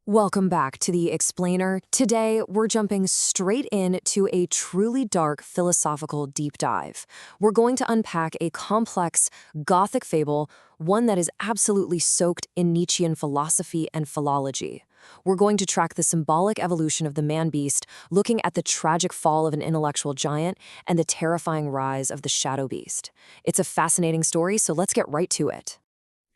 Welcome back to The Explainer. Today, we're jumping straight into a truly dark philosophical deep dive. We're going to unpack a complex, Gothic fable, one that is absolutely soaked in Nietzschean philosophy and philology. We're going to track the symbolic evolution of the man-beast, looking at the tragic fall of an intellectual giant and the terrifying rise of the shadow beast. It's a fascinating story, so let's get right to it.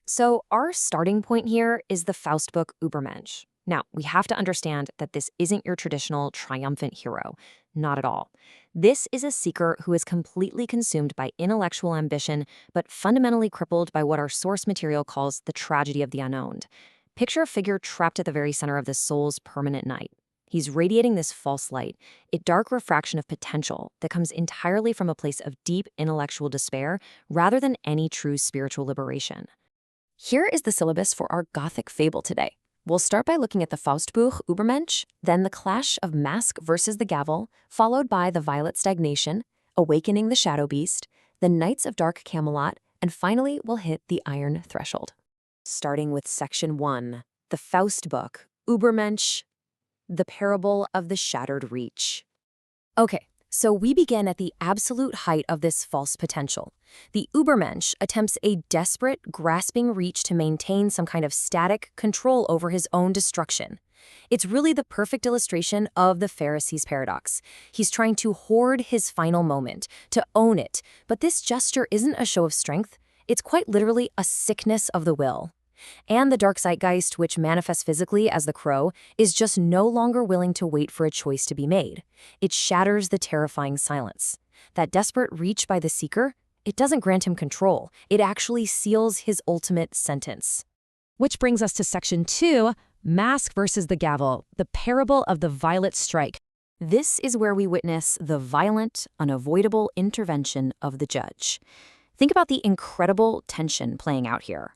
So, our starting point here is the Faustbuch Übermensch. Now, we have to understand that this isn't your traditional triumphant hero. Not at all. This is a seeker who is completely consumed by intellectual ambition, but fundamentally crippled by what our source material calls the tragedy of the unowned. Picture a figure trapped at the very center of the soul's permanent night. He's radiating this false light, a dark refraction of potential that comes entirely from a place of deep intellectual despair rather than any true spiritual liberation. Here is the syllabus for our Gothic fable today. We'll start by looking at the Faustbuch Übermensch, then the clash of Mask versus the Gavel, followed by the Violet Stagnation, Awakening the Shadow Beast, the Knights of Dark Camelot, and finally we'll hit the Iron Threshold. Starting with Section 1, the Faustbuch Übermensch, the Parable of the Shattered Reach. Okay, so we begin at the absolute height of this false potential. The Übermensch attempts a desperate, grasping reach to maintain some kind of static control over his own destruction. It's really the perfect illustration of the Pharisee's paradox. He's trying to hoard his final moment, to own it, but this gesture isn't a show of strength. It's quite literally a sickness of the will. And the dark zeitgeist, which manifests physically as the crow, is just no longer willing to wait for a choice to be made. It shatters the terrifying silence. That desperate reach by the seeker, it doesn't grant him control. It actually seals his ultimate sentence. Which brings us to Section 2, Mask versus the Gavel, the Parable of the Violet Strike. This is where we witness the violent, unavoidable intervention of the judge. Think about the incredible tension playing out here.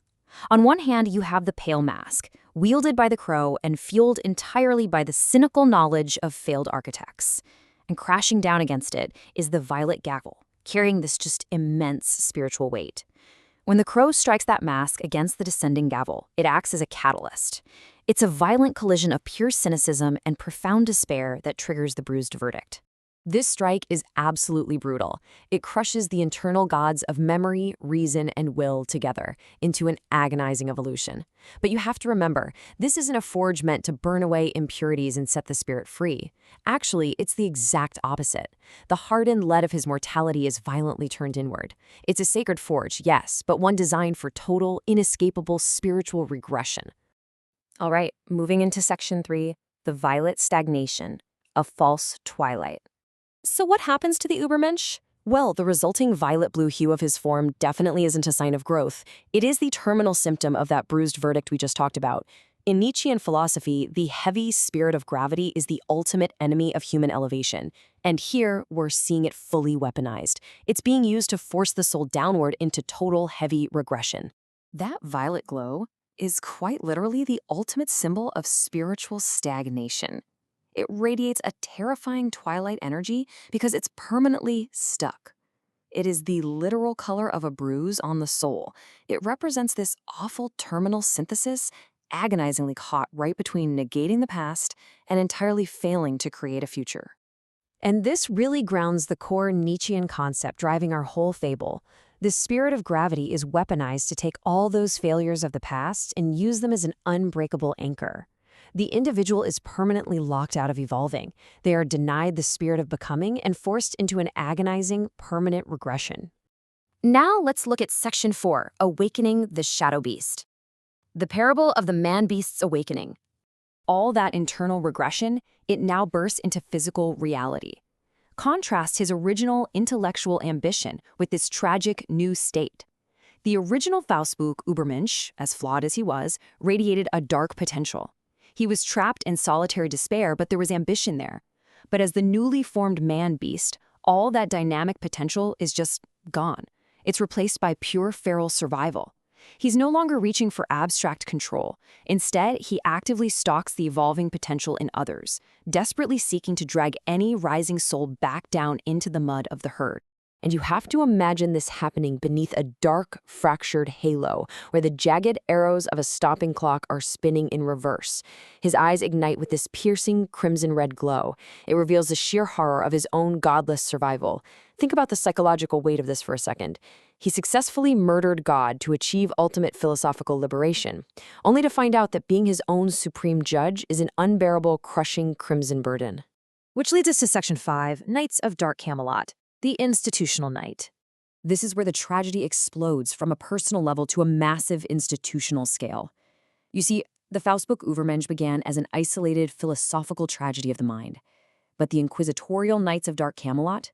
On one hand, you have the pale mask, wielded by the crow and fueled entirely by the cynical knowledge of failed architects. And crashing down against it is the violet gavel, carrying this just immense spiritual weight. When the crow strikes that mask against the descending gavel, it acts as a catalyst. It's a violent collision of pure cynicism and profound despair that triggers the bruised verdict. This strike is absolutely brutal. It crushes the internal gods of memory, reason, and will together into an agonizing evolution. But you have to remember, this isn't a forge meant to burn away impurities and set the spirit free. Actually, it's the exact opposite. The hardened lead of his mortality is violently turned inward. It's a sacred forge, yes, but one designed for total, inescapable spiritual regression. All right, moving into Section 3, the Violet Stagnation, a false twilight. So what happens to the Übermensch? Well, the resulting violet-blue hue of his form definitely isn't a sign of growth. It is the terminal symptom of that bruised verdict we just talked about. In Nietzschean philosophy, the heavy spirit of gravity is the ultimate enemy of human elevation. And here, we're seeing it fully weaponized. It's being used to force the soul downward into total heavy regression. That violet glow is quite literally the ultimate symbol of spiritual stagnation. It radiates a terrifying twilight energy because it's permanently stuck. It is the literal color of a bruise on the soul. It represents this awful terminal synthesis, agonizingly caught right between negating the past and entirely failing to create a future. And this really grounds the core Nietzschean concept driving our whole fable. The spirit of gravity is weaponized to take all those failures of the past and use them as an unbreakable anchor. The individual is permanently locked out of evolving. They are denied the spirit of becoming and forced into an agonizing, permanent regression. Now let's look at Section 4, Awakening the Shadow Beast. The Parable of the Man-Beast's Awakening. All that internal regression, it now bursts into physical reality. Contrast his original intellectual ambition with this tragic new state. The original Faustbuch Übermensch, as flawed as he was, radiated a dark potential. He was trapped in solitary despair, but there was ambition there. But as the newly formed man-beast, all that dynamic potential is just gone. It's replaced by pure feral survival. He's no longer reaching for abstract control. Instead, he actively stalks the evolving potential in others, desperately seeking to drag any rising soul back down into the mud of the herd. And you have to imagine this happening beneath a dark, fractured halo, where the jagged arrows of a stopping clock are spinning in reverse. His eyes ignite with this piercing crimson-red glow. It reveals the sheer horror of his own godless survival. Think about the psychological weight of this for a second. He successfully murdered God to achieve ultimate philosophical liberation, only to find out that being his own supreme judge is an unbearable, crushing crimson burden. Which leads us to Section 5, Knights of Dark Camelot, the institutional knight. This is where the tragedy explodes from a personal level to a massive institutional scale. You see, the Faustbuch Übermensch began as an isolated philosophical tragedy of the mind. But the inquisitorial Knights of Dark Camelot,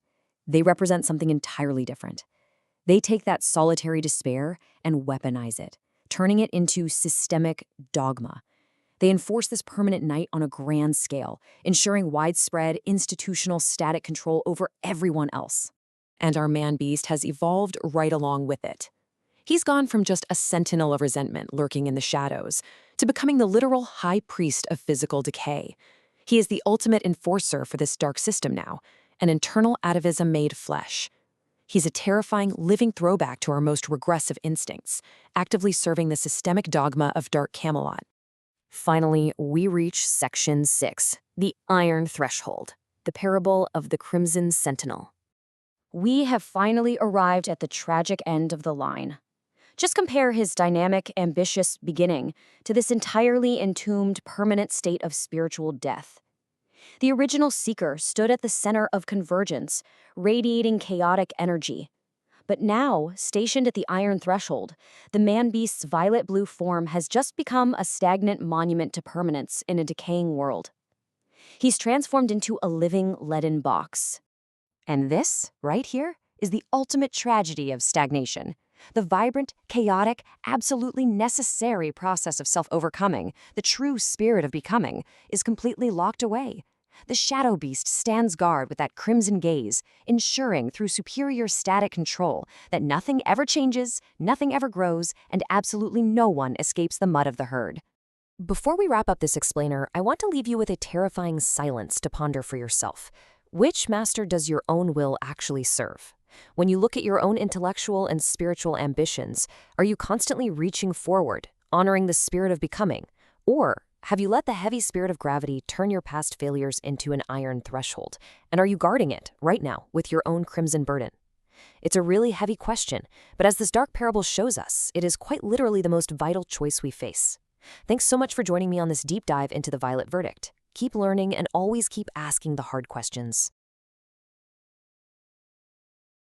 they represent something entirely different. They take that solitary despair and weaponize it, turning it into systemic dogma. They enforce this permanent night on a grand scale, ensuring widespread institutional static control over everyone else. And our man-beast has evolved right along with it. He's gone from just a sentinel of resentment lurking in the shadows to becoming the literal high priest of physical decay. He is the ultimate enforcer for this dark system now, an internal atavism made flesh. He's a terrifying, living throwback to our most regressive instincts, actively serving the systemic dogma of Dark Camelot. Finally, we reach Section 6, the Iron Threshold, the parable of the Crimson Sentinel. We have finally arrived at the tragic end of the line. Just compare his dynamic, ambitious beginning to this entirely entombed, permanent state of spiritual death. The original seeker stood at the center of convergence, radiating chaotic energy. But now, stationed at the Iron Threshold, the man-beast's violet-blue form has just become a stagnant monument to permanence in a decaying world. He's transformed into a living leaden box. And this, right here, is the ultimate tragedy of stagnation. The vibrant, chaotic, absolutely necessary process of self-overcoming, the true spirit of becoming, is completely locked away. The shadow beast stands guard with that crimson gaze, ensuring through superior static control that nothing ever changes, nothing ever grows, and absolutely no one escapes the mud of the herd. Before we wrap up this explainer, I want to leave you with a terrifying silence to ponder for yourself. Which master does your own will actually serve? When you look at your own intellectual and spiritual ambitions, are you constantly reaching forward, honoring the spirit of becoming? Or have you let the heavy spirit of gravity turn your past failures into an iron threshold? And are you guarding it right now with your own crimson burden? It's a really heavy question, but as this dark parable shows us, it is quite literally the most vital choice we face. Thanks so much for joining me on this deep dive into the Violet Verdict. Keep learning and always keep asking the hard questions.